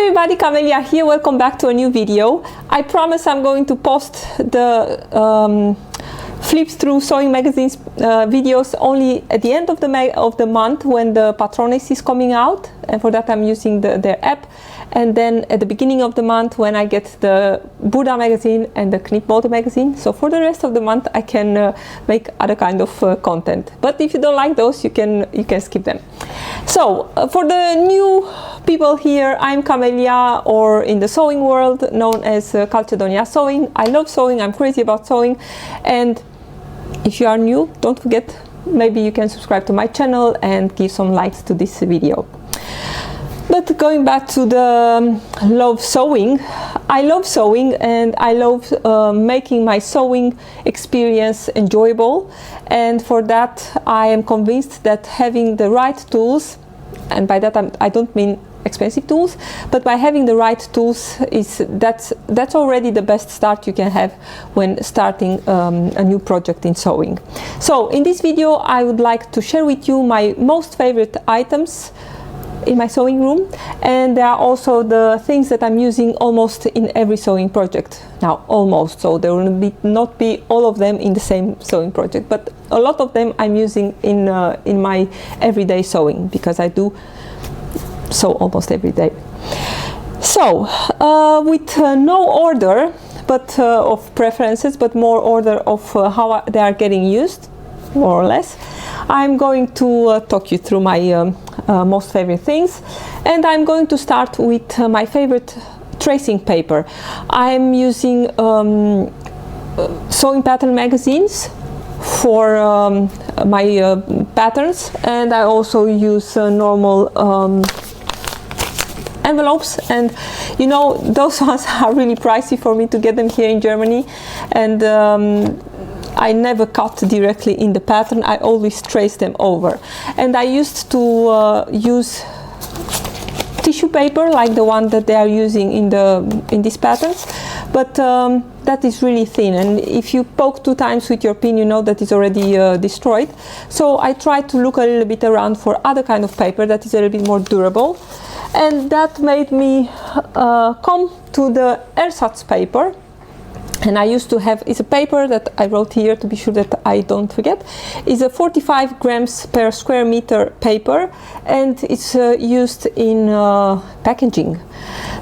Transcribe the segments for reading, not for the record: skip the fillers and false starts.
everybody, Camelia here. Welcome back to a new video. I promise I'm going to post the flips through sewing magazines videos only at the end of the month when the Patrones is coming out, and for that I'm using their app, and then at the beginning of the month when I get the Buddha magazine and the Knip Mode magazine. So for the rest of the month I can make other kind of content, but if you don't like those, you can skip them. So for the new people here, I'm Camelia, or in the sewing world known as Calcedonia Sewing. I love sewing, I'm crazy about sewing, and if you are new, don't forget, maybe you can subscribe to my channel and give some likes to this video. But going back to the love sewing, I love sewing and I love making my sewing experience enjoyable, and for that I am convinced that having the right tools, and by that I don't mean expensive tools, but by having the right tools, that's already the best start you can have when starting a new project in sewing. So in this video I would like to share with you my most favorite items in my sewing room, and there are also the things that I'm using almost in every sewing project. Now almost, so there will not be all of them in the same sewing project, but a lot of them I'm using in my everyday sewing, because I do sew almost every day. So with no order but of preferences, but more order of how they are getting used, more or less, I'm going to talk you through my most favorite things, and I'm going to start with my favorite tracing paper. I'm using sewing pattern magazines for my patterns, and I also use normal envelopes, and you know, those ones are really pricey for me to get them here in Germany, and I never cut directly in the pattern, I always trace them over. And I used to use tissue paper like the one that they are using in these patterns, but that is really thin, and if you poke 2 times with your pin, you know that it's already destroyed. So I tried to look a little bit around for other kind of paper that is a little bit more durable, and that made me come to the Ersatz paper. And I used to have, it's a paper that I wrote here to be sure that I don't forget, is a 45 grams per square meter paper, and it's used in packaging.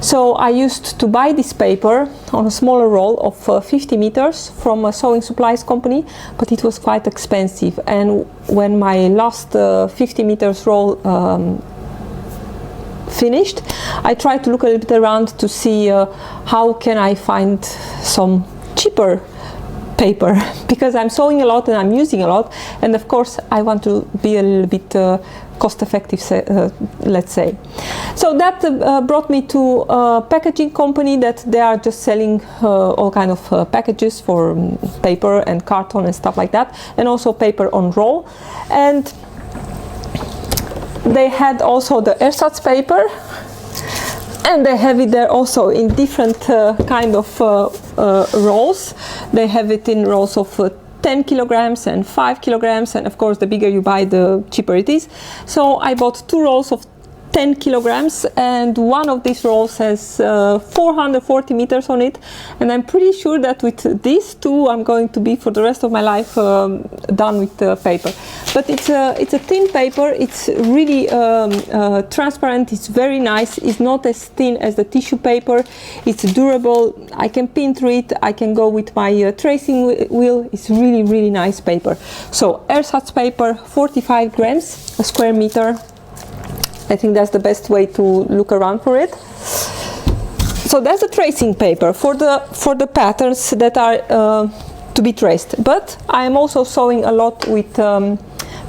So I used to buy this paper on a smaller roll of 50 meters from a sewing supplies company, but it was quite expensive. And when my last 50 meters roll finished, I tried to look a little bit around to see how can I find some cheaper paper, because I'm sewing a lot and I'm using a lot, and of course I want to be a little bit cost effective, let's say. So that brought me to a packaging company that they are just selling all kind of packages for paper and carton and stuff like that, and also paper on roll. And they had also the Ersatz paper, and they have it there also in different kind of rolls. They have it in rolls of 10 kilograms and 5 kilograms, and of course the bigger you buy, the cheaper it is. So I bought 2 rolls of 10 kilograms, and one of these rolls has 440 meters on it, and I'm pretty sure that with these 2 I'm going to be for the rest of my life done with the paper. But it's a thin paper, it's really transparent, it's very nice, it's not as thin as the tissue paper, it's durable, I can pin through it, I can go with my tracing wheel, it's really, really nice paper. So Ersatz paper, 45 grams a square meter. I think that's the best way to look around for it. So that's the tracing paper for the patterns that are to be traced. But I am also sewing a lot with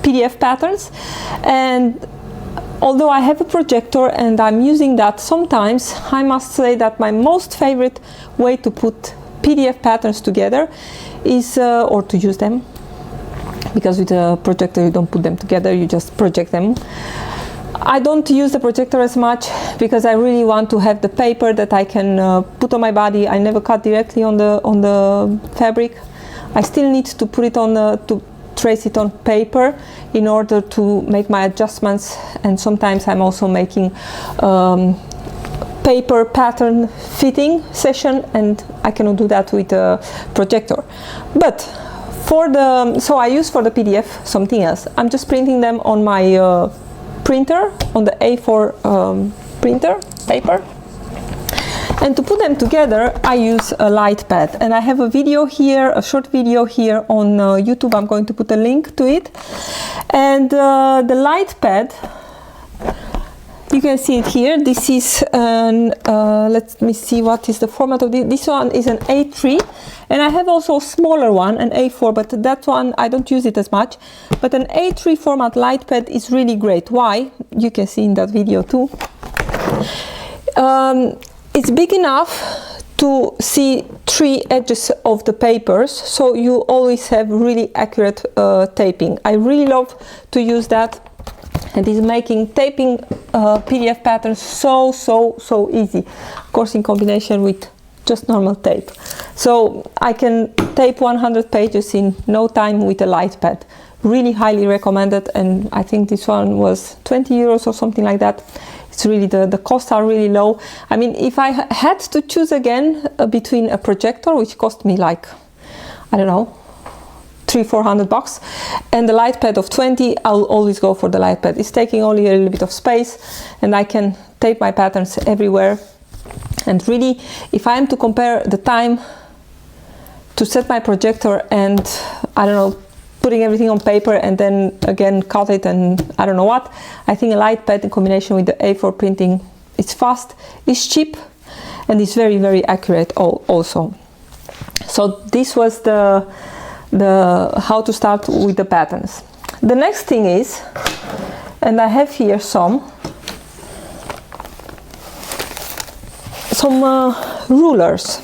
PDF patterns, and although I have a projector and I'm using that sometimes, I must say that my most favorite way to put PDF patterns together is, or to use them, because with a projector you don't put them together, you just project them. I don't use the projector as much because I really want to have the paper that I can put on my body. I never cut directly on the fabric. I still need to put it on to trace it on paper in order to make my adjustments, and sometimes I'm also making paper pattern fitting session, and I cannot do that with a projector. But so I use for the PDF something else. I'm just printing them on my printer, on the A4 printer paper. And to put them together, I use a light pad. And I have a video here, a short video here on YouTube. I'm going to put a link to it. And the light pad, you can see it here. This is an, let me see what is the format of this. This one is an A3. And I have also a smaller one, an A4, but that one, I don't use it as much. But an A3 format light pad is really great. Why? You can see in that video too. It's big enough to see 3 edges of the papers, so you always have really accurate taping. I really love to use that, and it's making taping PDF patterns so easy. Of course, in combination with just normal tape. So I can tape 100 pages in no time with a light pad. Really highly recommended, and I think this one was 20 euros or something like that. It's really, the costs are really low. I mean, if I had to choose again between a projector, which cost me like, I don't know, 300-400 bucks, and the light pad of 20, I'll always go for the light pad. It's taking only a little bit of space, and I can tape my patterns everywhere. And really, if I am to compare the time to set my projector and, I don't know, putting everything on paper and then again cut it and I don't know what, I think a light pad in combination with the A4 printing, it's fast, it's cheap, and it's very accurate also. So this was the how to start with the patterns. The next thing is, and I have here some rulers.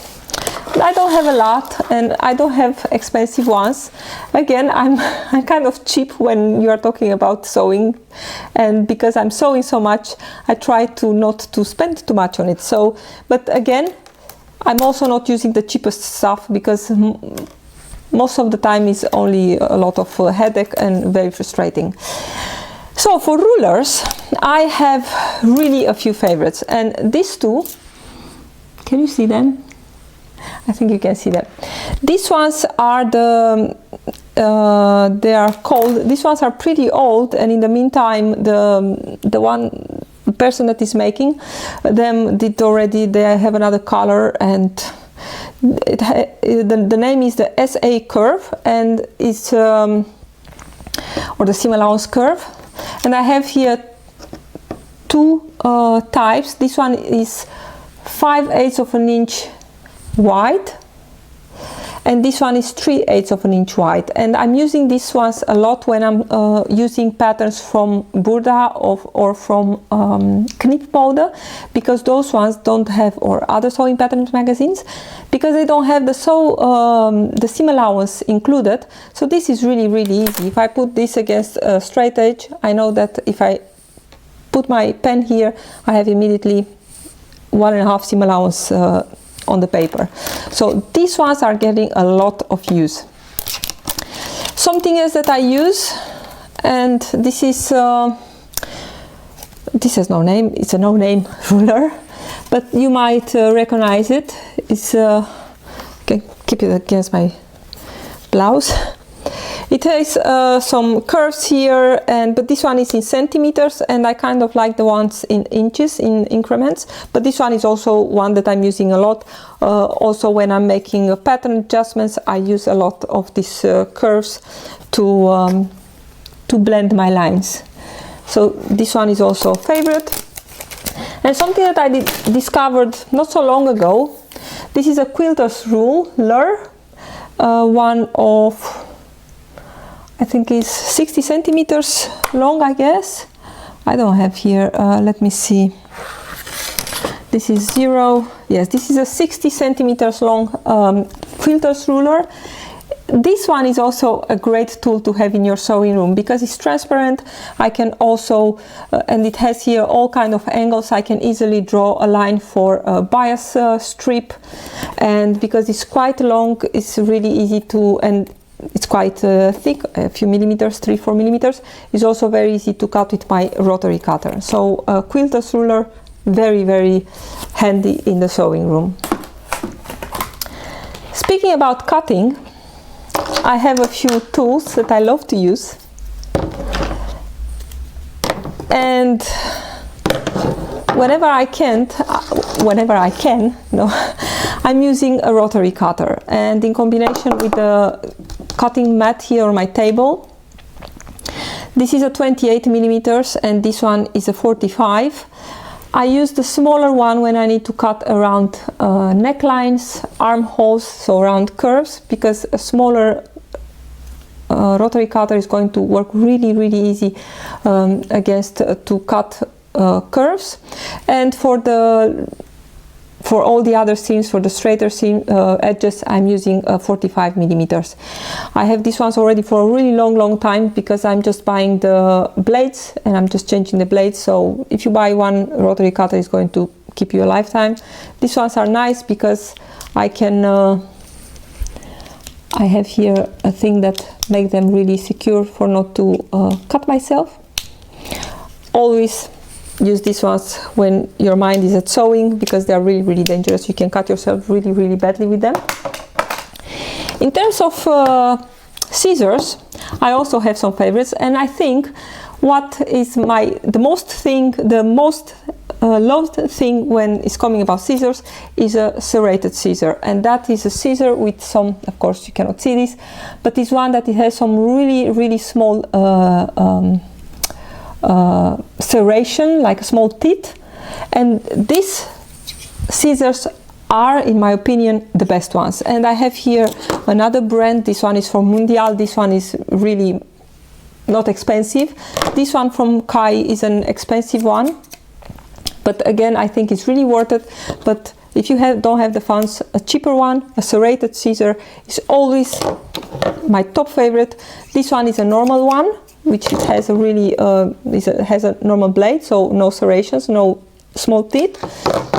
I don't have a lot, and I don't have expensive ones. Again, I'm kind of cheap when you are talking about sewing, and because I'm sewing so much, I try to not to spend too much on it. So, but again, I'm also not using the cheapest stuff, because most of the time it's only a lot of headache and very frustrating. So for rulers, I have really a few favorites, and these two, can you see them? I think you can see that. These ones are they are called, these ones are pretty old, and in the meantime the person that is making them did already, they have another color, and the name is the SA curve, and it's or the seam allowance curve. And I have here 2 types. This one is 5/8 of an inch wide, and this one is 3/8 of an inch wide. And I'm using these ones a lot when I'm using patterns from Burda or from Knipmode, because those ones don't have, or other sewing patterns magazines, because they don't have the seam allowance included. So this is really easy. If I put this against a straight edge, I know that if I put my pen here, I have immediately 1.5 seam allowance on the paper. So these ones are getting a lot of use. Something else that I use, and this is this has no name, it's a no-name ruler, but you might recognize it. It's can keep it against my blouse. It has some curves here, but this one is in centimeters, and I kind of like the ones in inches, in increments. But this one is also one that I'm using a lot. Also, when I'm making pattern adjustments, I use a lot of these curves to blend my lines. So this one is also a favorite. And something that I discovered not so long ago, this is a quilter's ruler, one of, I think it's 60 centimeters long, I guess. I don't have here, let me see. This is 0, yes, this is a 60 centimeters long quilter's ruler. This one is also a great tool to have in your sewing room, because it's transparent. I can also, and it has here all kind of angles, I can easily draw a line for a bias strip. And because it's quite long, it's really easy to, and it's quite thick, a few millimeters, 3-4 millimeters. It's also very easy to cut with my rotary cutter. So quilter's ruler, very, very handy in the sewing room. Speaking about cutting, I have a few tools that I love to use, and whenever I can, no, I'm using a rotary cutter, and in combination with the cutting mat here on my table, this is a 28 millimeters and this one is a 45. I use the smaller one when I need to cut around necklines, armholes, so around curves, because a smaller rotary cutter is going to work really, really easy against to cut curves. And for all the other seams, for the straighter seam edges, I'm using 45 millimeters. I have these ones already for a really long time, because I'm just buying the blades and I'm just changing the blades. So if you buy one rotary cutter, it's going to keep you a lifetime. These ones are nice because I can I have here a thing that makes them really secure for not to cut myself. Always use these ones when your mind is at sewing, because they are really, really dangerous. You can cut yourself really, really badly with them. In terms of scissors, I also have some favorites, and I think what is the most loved thing when it's coming about scissors is a serrated scissor, and that is a scissor with some, of course you cannot see this, but it's one that it has some really, really small serration, like a small teeth, and these scissors are, in my opinion, the best ones. And I have here another brand. This one is from Mundial. This one is really not expensive. This one from Kai is an expensive one, but again, I think it's really worth it. But if you don't have the funds, a cheaper one, a serrated scissor, is always my top favorite. This one is a normal one, which it has a really has a normal blade, so no serrations, no small teeth.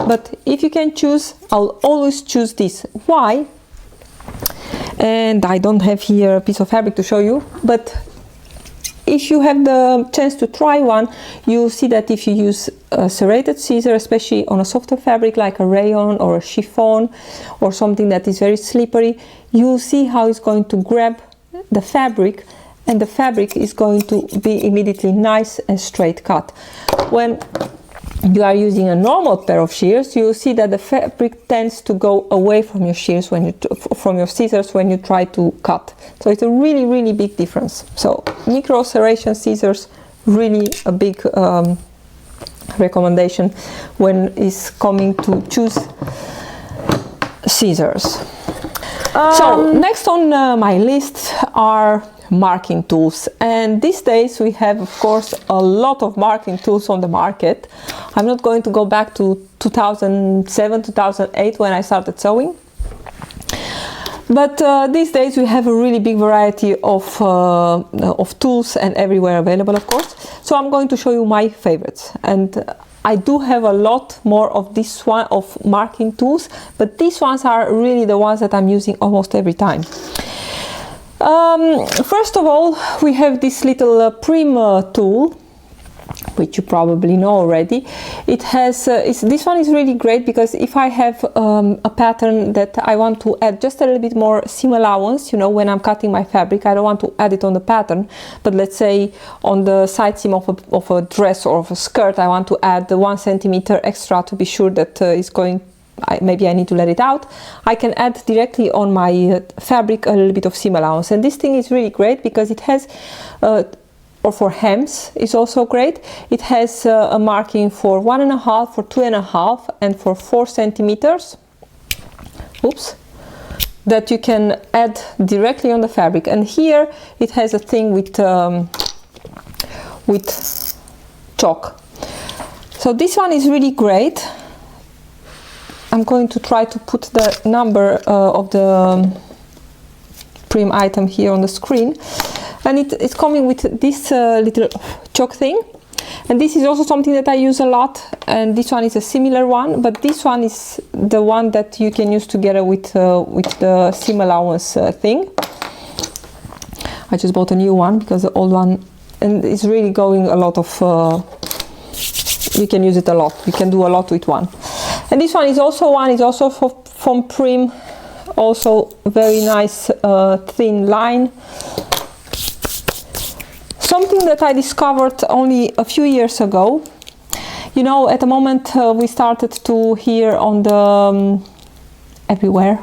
But if you can choose, I'll always choose this. Why? And I don't have here a piece of fabric to show you, but if you have the chance to try one, you'll see that if you use a serrated scissor, especially on a softer fabric like a rayon or a chiffon or something that is very slippery, you'll see how it's going to grab the fabric, and the fabric is going to be immediately nice and straight cut. When you are using a normal pair of shears, you will see that the fabric tends to go away from your shears from your scissors when you try to cut. So it's a really, really big difference. So micro serration scissors, really a big recommendation when it's coming to choose scissors. So next on my list are marking tools, and these days we have, of course, a lot of marking tools on the market. I'm not going to go back to 2007, 2008 when I started sewing, but these days we have a really big variety of tools, and everywhere available, of course. So I'm going to show you my favorites, and I do have a lot more of this one of marking tools, but these ones are really the ones that I'm using almost every time. First of all, we have this little Prym tool, which you probably know already. It has this one is really great because if I have a pattern that I want to add just a little bit more seam allowance, you know, when I'm cutting my fabric, I don't want to add it on the pattern, but let's say on the side seam of a dress or of a skirt, I want to add the 1 centimeter extra to be sure that it's going. Maybe I need to let it out. I can add directly on my fabric a little bit of seam allowance, and this thing is really great because it has or for hems is also great. It has a marking for 1.5, for 2.5, and for 4 centimeters. Oops. That you can add directly on the fabric, and here it has a thing with chalk. So this one is really great. I'm going to try to put the number of the Prym item here on the screen, and it's coming with this little chalk thing, and this is also something that I use a lot, and this one is a similar one, but this one is the one that you can use together with the seam allowance thing. I just bought a new one because the old one, and it's really going a lot of you can use it a lot. You can do a lot with one. And this one is also from Prym, also very nice thin line. Something that I discovered only a few years ago. You know, at the moment we started to hear on the everywhere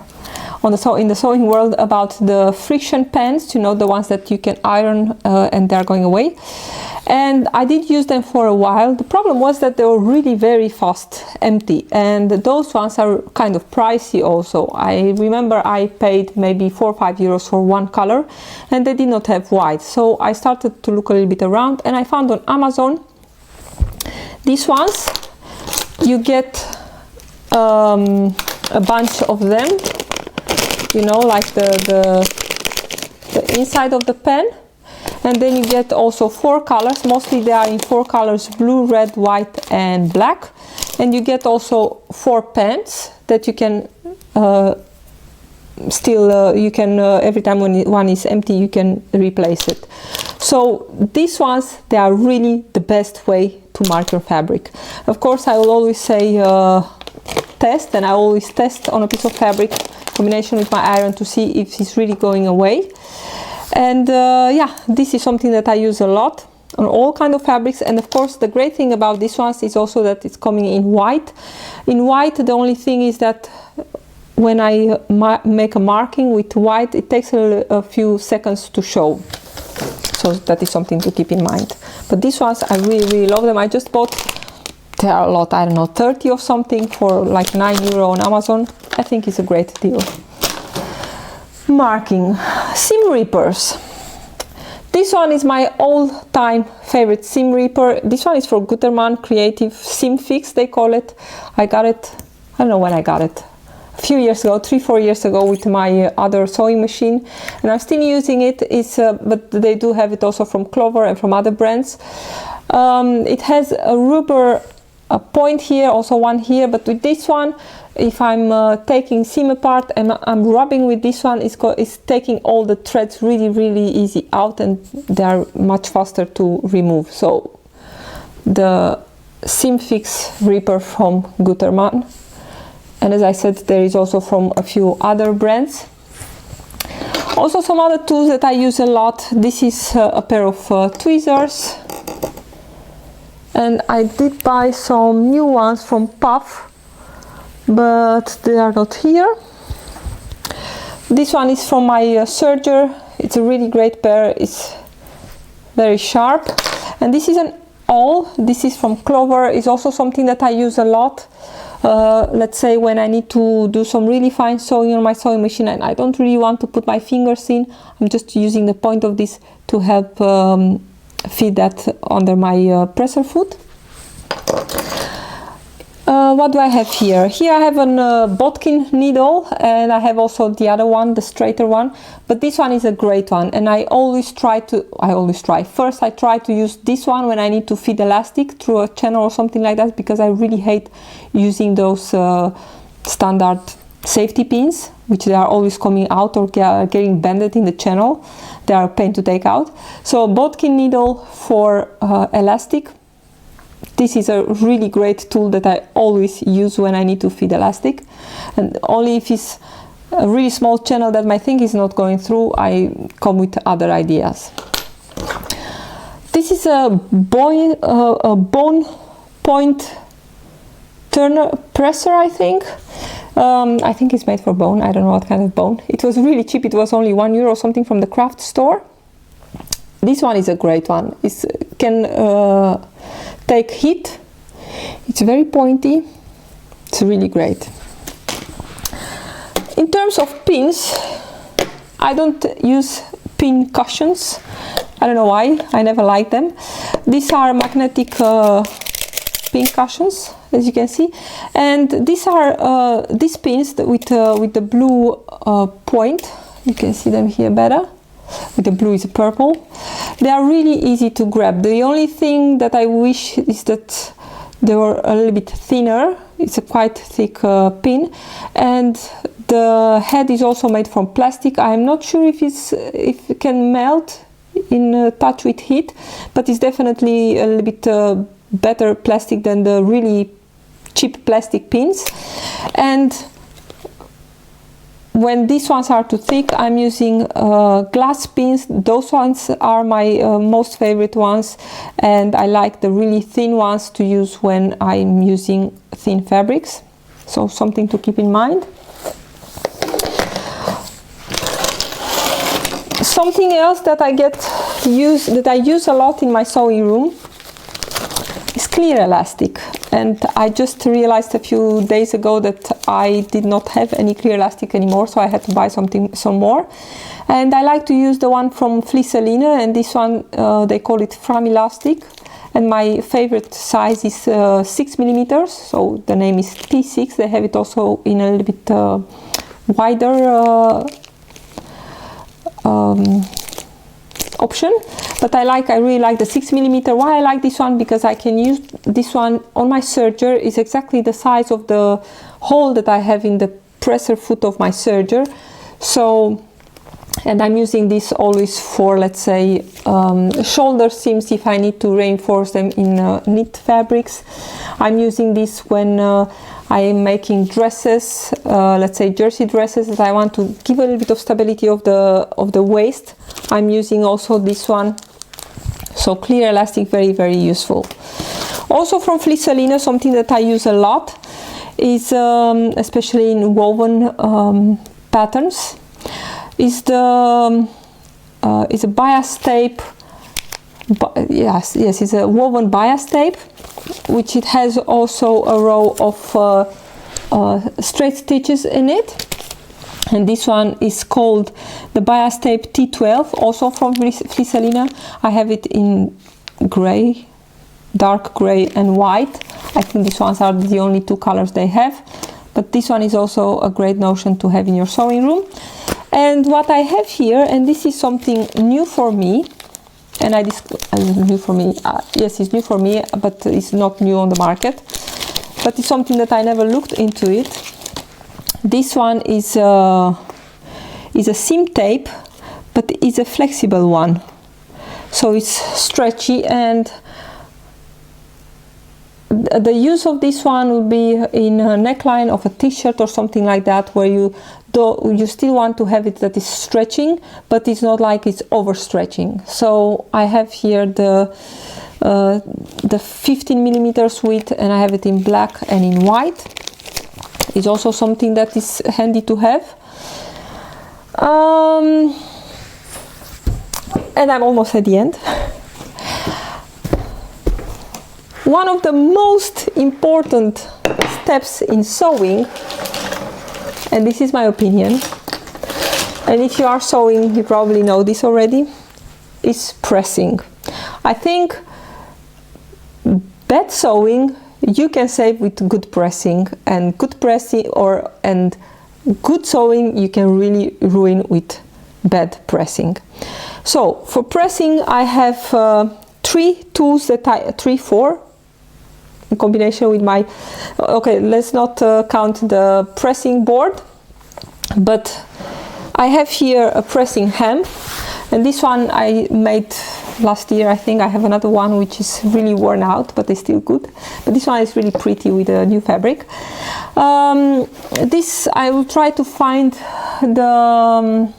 on the in the sewing world about the friction pens, you know, the ones that you can iron and they're going away. And I did use them for a while. The problem was that they were really very fast empty, and those ones are kind of pricey also. I remember I paid maybe 4 or 5 euros for one color, and they did not have white. So I started to look a little bit around, and I found on Amazon these ones. You get a bunch of them, you know, like the inside of the pen. And then you get also 4 colors. Mostly they are in 4 colors: blue, red, white and black. And you get also 4 pens that you can every time when one is empty, you can replace it. So these ones, they are really the best way to mark your fabric. Of course, I will always say test, and I always test on a piece of fabric combination with my iron to see if it's really going away. And yeah, this is something that I use a lot on all kind of fabrics. And of course, the great thing about this one is also that it's coming in white. In white, the only thing is that when I make a marking with white, it takes a few seconds to show. So that is something to keep in mind. But these ones, I really, really love them. I just bought, there are a lot, I don't know, 30 or something for like €9 on Amazon. I think it's a great deal. Marking, seam reapers. This one is my all-time favorite seam reaper. This one is for Gutermann Creative Seam Fix, they call it. I got it, I don't know when I got it, a few years ago, 3-4 years ago, with my other sewing machine, and I'm still using it. It's but they do have it also from Clover and from other brands. It has a rubber point here, also one here, but with this one, if I'm taking seam apart and I'm rubbing with this one, it's taking all the threads really, really easy out, and they are much faster to remove. So the Seam Fix Reaper from Gutermann. And as I said, there is also from a few other brands. Also some other tools that I use a lot. This is a pair of tweezers. And I did buy some new ones from Puff, but they are not here. This one is from my serger. It's a really great pair. It's very sharp. And this is an awl. This is from Clover. It's also something that I use a lot. Let's say when I need to do some really fine sewing on my sewing machine and I don't really want to put my fingers in, I'm just using the point of this to help feed that under my presser foot. What do I have here? Here I have an bodkin needle, and I have also the other one, the straighter one, but this one is a great one, and I first I try to use this one when I need to feed elastic through a channel or something like that, because I really hate using those standard safety pins, which they are always coming out or getting bended in the channel. They are a pain to take out. So bodkin needle for elastic. This is a really great tool that I always use when I need to feed elastic, and only if it's a really small channel that my thing is not going through, I come with other ideas. This is a bone point turner presser, I think. I think it's made for bone. I don't know what kind of bone. It was really cheap. It was only €1 or something from the craft store. This one is a great one. It can take heat. It's very pointy. It's really great. In terms of pins, I don't use pin cushions. I don't know why. I never liked them. These are magnetic pin cushions, as you can see, and these are these pins with the blue point. You can see them here better. With the blue is purple. They are really easy to grab. The only thing that I wish is that they were a little bit thinner. It's a quite thick pin, and the head is also made from plastic. I am not sure if it can melt in touch with heat, but it's definitely a little bit better plastic than the really cheap plastic pins. And when these ones are too thick, I'm using glass pins. Those ones are my most favorite ones, and I like the really thin ones to use when I'm using thin fabrics. So something to keep in mind. Something else that I use a lot in my sewing room is clear elastic, and I just realized a few days ago that I did not have any clear elastic anymore, so I had to buy some more. And I like to use the one from Vlieseline, and this one they call it Framilastic, and my favorite size is 6 millimeters, so the name is T6. They have it also in a little bit wider option, but I really like the 6 millimeter. Why I like this one? Because I can use this one on my serger. It's exactly the size of the hole that I have in the presser foot of my serger. So, and I'm using this always for, let's say, shoulder seams if I need to reinforce them in knit fabrics. I'm using this when I am making dresses, let's say jersey dresses, that I want to give a little bit of stability of the waist. I'm using also this one. So clear elastic, very, very useful. Also from Vlieseline, something that I use a lot is, especially in woven patterns, is a bias tape. Yes, it's a woven bias tape, which it has also a row of straight stitches in it. And this one is called the bias tape T12, also from Vlieseline. I have it in gray, dark gray and white. I think these ones are the only two colors they have, but this one is also a great notion to have in your sewing room. And what I have here, and this is something new for me, and new for me, yes, it's new for me, but it's not new on the market, but it's something that I never looked into it. This one is a seam tape, but it's a flexible one, so it's stretchy, and the use of this one will be in a neckline of a t-shirt or something like that, where you still want to have it that is stretching, but it's not like it's overstretching. So I have here the 15 millimeters width, and I have it in black and in white. It's also something that is handy to have. And I'm almost at the end. One of the most important steps in sewing, and this is my opinion, and if you are sewing, you probably know this already, is pressing. I think bad sewing you can save with good pressing, and good sewing you can really ruin with bad pressing. So for pressing I have 3 tools that 4 in combination with my, okay, let's not count the pressing board, but I have here a pressing hem, and this one I made last year. I think I have another one which is really worn out, but it's still good, but this one is really pretty with a new fabric. This I will try to find the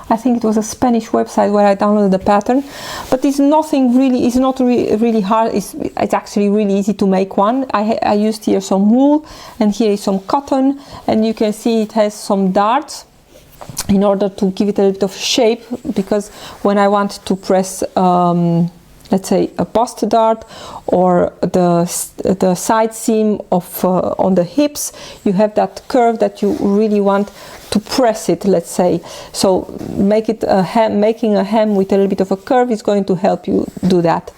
I think it was a Spanish website where I downloaded the pattern, but it's nothing really, it's not really hard, it's actually really easy to make one. I used here some wool, and here is some cotton, and you can see it has some darts in order to give it a little bit of shape, because when I want to press let's say a bust dart or the side seam of on the hips, you have that curve that you really want to press it, let's say. So making a hem with a little bit of a curve is going to help you do that.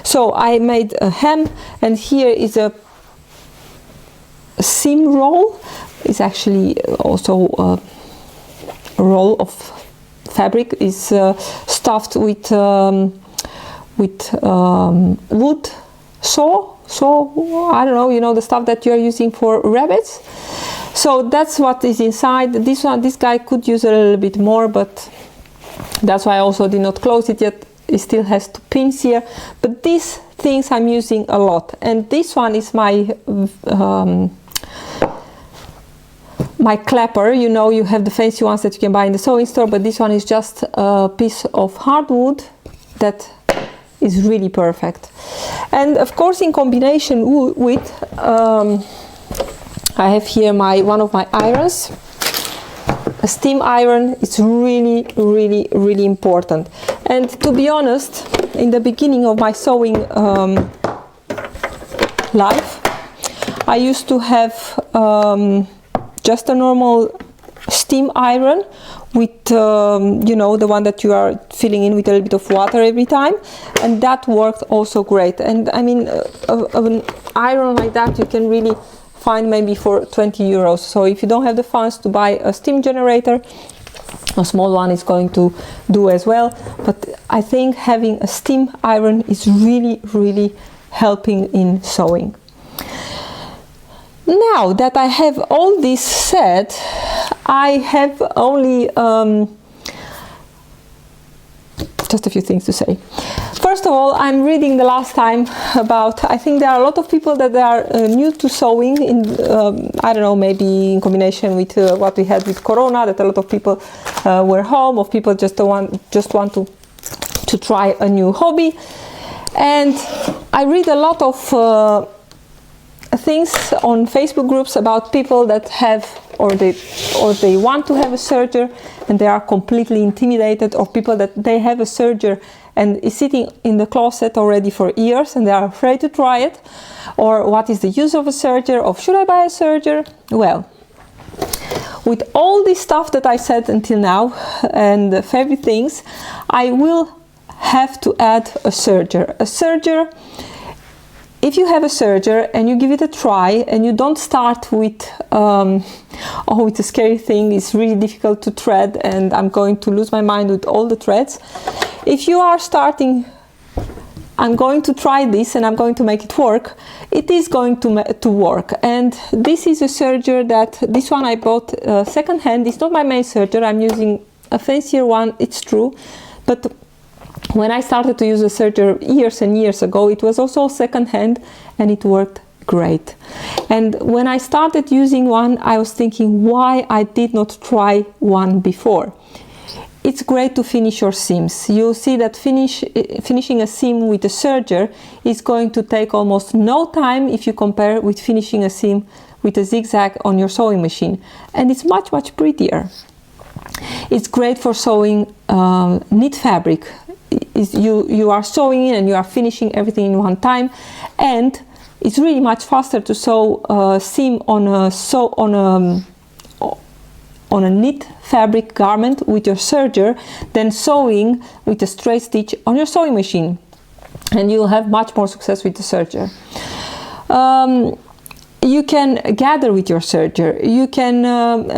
So I made a hem, and here is a seam roll. It's actually also a roll of fabric, is stuffed with wood saw. So I don't know, you know, the stuff that you're using for rabbits. So that's what is inside. This guy could use a little bit more, but that's why I also did not close it yet. It still has 2 pins here, but this things I'm using a lot, and this one is my my clapper. You know, you have the fancy ones that you can buy in the sewing store, but this one is just a piece of hardwood that is really perfect. And of course, in combination with I have here one of my irons. A steam iron is really, really, really important. And to be honest, in the beginning of my sewing life, I used to have just a normal steam iron with, you know, the one that you are filling in with a little bit of water every time, and that worked also great. And I mean, an iron like that you can really find maybe for 20 euros. So if you don't have the funds to buy a steam generator, a small one is going to do as well. But I think having a steam iron is really, really helping in sewing. Now that I have all this said, I have only just a few things to say. First of all, I'm reading the last time about, I think there are a lot of people that are new to sewing, in I don't know, maybe in combination with what we had with Corona, that a lot of people were home, of people just want to try a new hobby. And I read a lot of things on Facebook groups about people that have or they want to have a serger and they are completely intimidated, or people that they have a serger and is sitting in the closet already for years and they are afraid to try it, or what is the use of a serger, or should I buy a serger? Well, with all this stuff that I said until now and the favorite things, I will have to add a serger. A serger, if you have a serger and you give it a try and you don't start with oh, it's a scary thing, it's really difficult to thread and I'm going to lose my mind with all the threads. If you are starting, I'm going to try this and I'm going to make it work, it is going to work. And this is a serger that, this one I bought second hand. It's not my main serger, I'm using a fancier one, it's true, but when I started to use a serger years and years ago, it was also second hand and it worked great. And when I started using one, I was thinking why I did not try one before. It's great to finish your seams. You'll see that finishing a seam with a serger is going to take almost no time if you compare with finishing a seam with a zigzag on your sewing machine. And it's much, much prettier. It's great for sewing knit fabric. You are sewing in and you are finishing everything in one time, and it's really much faster to sew a seam on a knit fabric garment with your serger than sewing with a straight stitch on your sewing machine, and you'll have much more success with the serger. You can gather with your serger, you can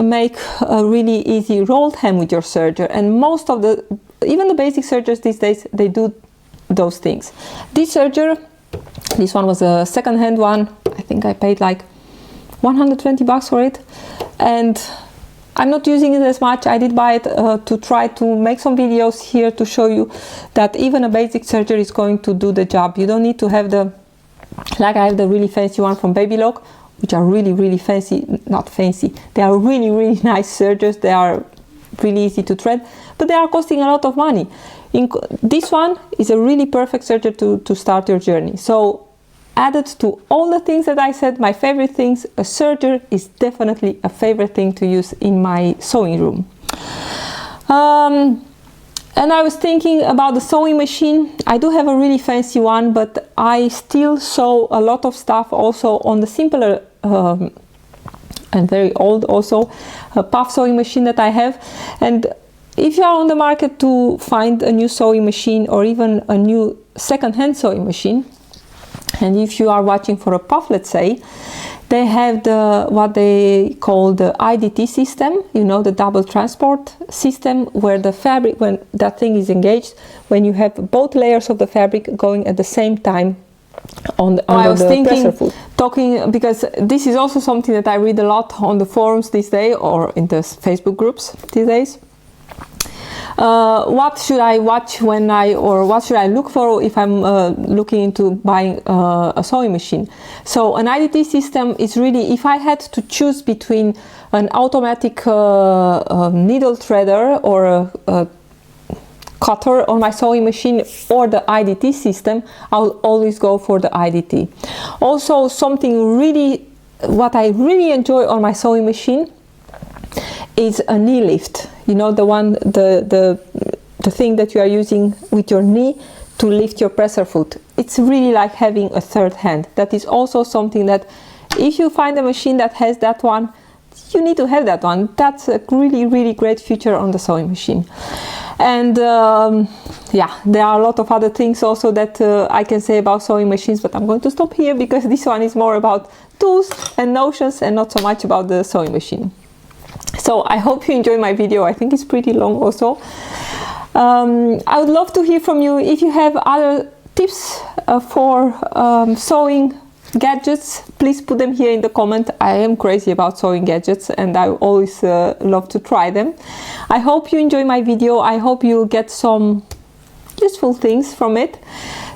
make a really easy rolled hem with your serger, and most of even the basic sergers these days, they do those things. This serger, this one was a second-hand one. I think I paid like 120 bucks for it, and I'm not using it as much. I did buy it to try to make some videos here to show you that even a basic serger is going to do the job. You don't need to have like I have the really fancy one from Babylock, which are really, really fancy, not fancy, they are really, really nice sergers. They are really easy to thread, but they are costing a lot of money. This one is a really perfect serger to start your journey. So added to all the things that I said, my favorite things, a serger is definitely a favorite thing to use in my sewing room. And I was thinking about the sewing machine. I do have a really fancy one, but I still sew a lot of stuff also on the simpler and very old also a puff sewing machine that I have. And if you are on the market to find a new sewing machine or even a new second-hand sewing machine, and if you are watching for a puff, let's say, they have what they call the IDT system, you know, the double transport system, where the fabric, when that thing is engaged, when you have both layers of the fabric going at the same time on the presser foot. Talking, because this is also something that I read a lot on the forums these days or in the Facebook groups these days. what should I watch when what should I look for if I'm looking into buying a sewing machine? So an IDT system is really, if I had to choose between an automatic needle threader or a cutter on my sewing machine or the IDT system, I'll always go for the IDT. Also, something really, what I really enjoy on my sewing machine is a knee lift. You know, the one, the thing that you are using with your knee to lift your presser foot. It's really like having a third hand. That is also something that if you find a machine that has that one, you need to have that one. That's a really, really great feature on the sewing machine. And yeah, there are a lot of other things also that I can say about sewing machines, but I'm going to stop here because this one is more about tools and notions and not so much about the sewing machine. So I hope you enjoy my video. I think it's pretty long also. I would love to hear from you if you have other tips for sewing gadgets. Please put them here in the comment. I am crazy about sewing gadgets and I always love to try them. I hope you enjoy my video. I hope you get some useful things from it,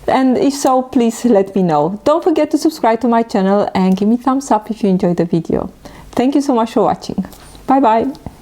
and if so, please let me know. Don't forget to subscribe to my channel and give me a thumbs up if you enjoyed the video. Thank you so much for watching. Bye bye.